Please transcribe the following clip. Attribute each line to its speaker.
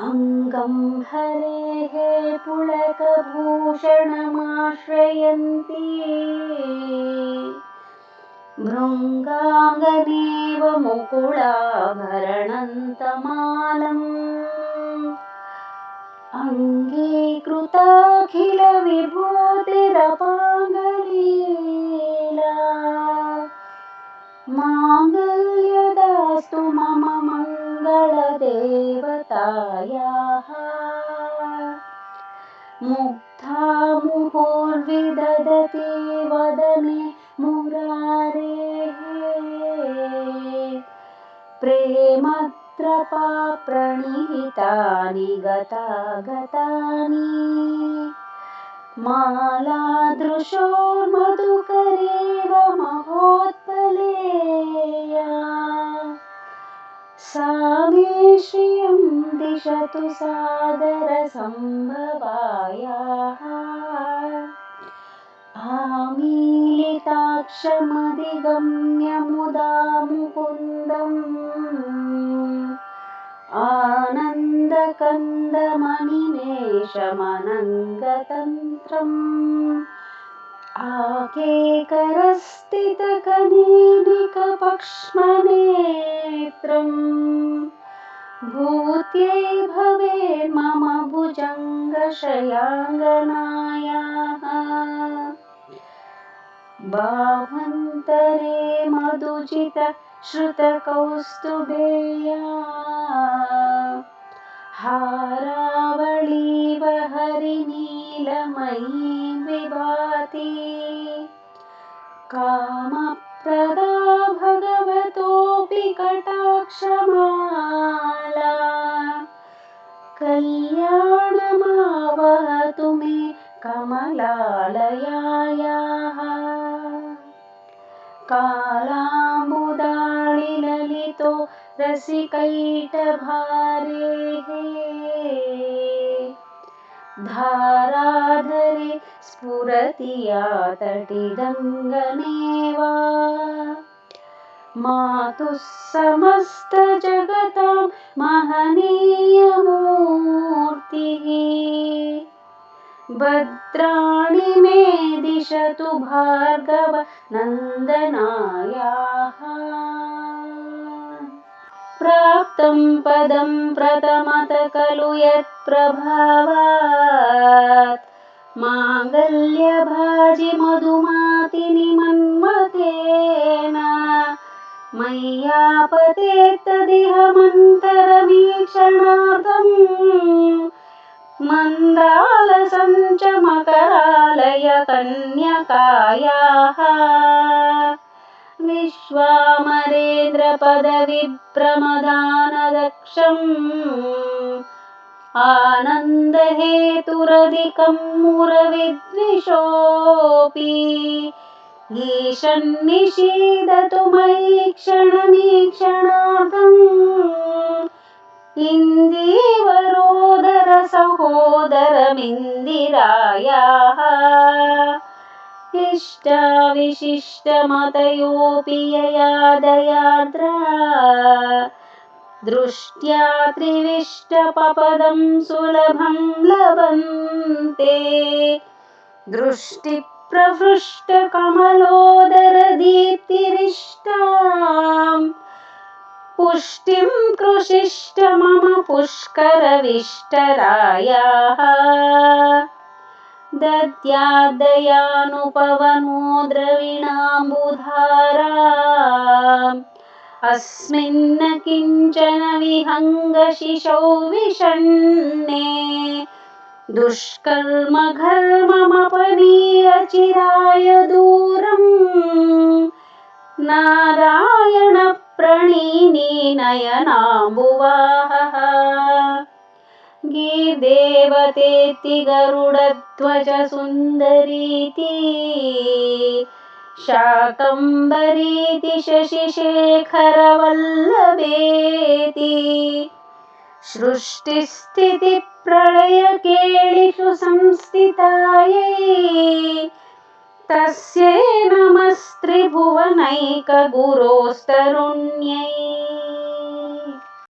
Speaker 1: अङ्गं हरेः पुलकभूषणमाश्रयन्ती भृङ्गाङ्गनेव मुकुलाभरणन्तमालम् अङ्गीकृताखिलविभूतिरपाङ्गलीला माङ्गल्यदास्तु मम मङ्गलदेवतायाः मुग्धा मुहुर्विदधति वदने मुरारेः प्रेमत्रपा प्रणिहितानि गतागतानि मालादृशोर्मधुकरेव महोत्पलेया सा मे श्रियं दिशतु सादरसम्भवायाः आमीलिताक्षमधिगम्य मुदा मुकुन्दम् आनन्दकन्दमनिमेषमनङ्गतन्त्रम् आकेकरस्थितकनीनिकपक्ष्मनेत्रम् भूत्यै भवेन्मम भुजङ्गशयाङ्गनायाः बाह्वन्तरे मधुजित श्रुतकौस्तुभेया हारावळीव हरिनीलमयीं विभाति कामप्रदा भगवतोऽपि कटाक्षमाला कल्याणमावहतु मे कमलालयायाः कालाम्बुदाळिललितो रसिकैटभारेः धाराधरे स्फुरति या तटिदङ्गनेव मातुः समस्तजगतां महनीयमूर्तिः भद्राणि मे दिशतु भार्गव नन्दनायाः प्राप्तं पदं प्रथमत खलु यत्प्रभावात् माङ्गल्यभाजि मधुमातिनि मन्मथेन मय्यापतेत्तदिह मन्तरवीक्षणार्थम् मन्दालसञ्चमकरालय कन्यकायाः विश्वामरेन्द्रपदविभ्रमदानदक्षम् आनन्दहेतुरधिकं मुरविद्विषोऽपि ईशन्निषीदतु मयि क्षणमीक्षणार्थम् इन्दीवरोदर सहोदरमिन्दिरायाः इष्टाविशिष्टमतयोऽपि यया दयार्द्रा दृष्ट्या त्रिविष्टपपदं सुलभं लभन्ते दृष्टिप्रहृष्टकमलोदरदीप्तिरिष्टाम् पुष्टिं कृषिष्ट मम पुष्करविष्टरायाः दद्यादयानुपवनो द्रविणाम्बुधारा अस्मिन्न किञ्चन विहङ्गशिशौ विषण्णे दुष्कर्म घर्ममपनीय चिराय दूरम् नारायण प्रणीनी नयनाम्बुवाहः गीर्देवतेति गरुडध्वज सुन्दरीति शाकम्भरीति शशिशेखरवल्लभेति सृष्टिस्थितिप्रलयकेलिषु संस्थितायै तस्यै नमस्त्रिभुवनैकगुरोस्तरुण्यै।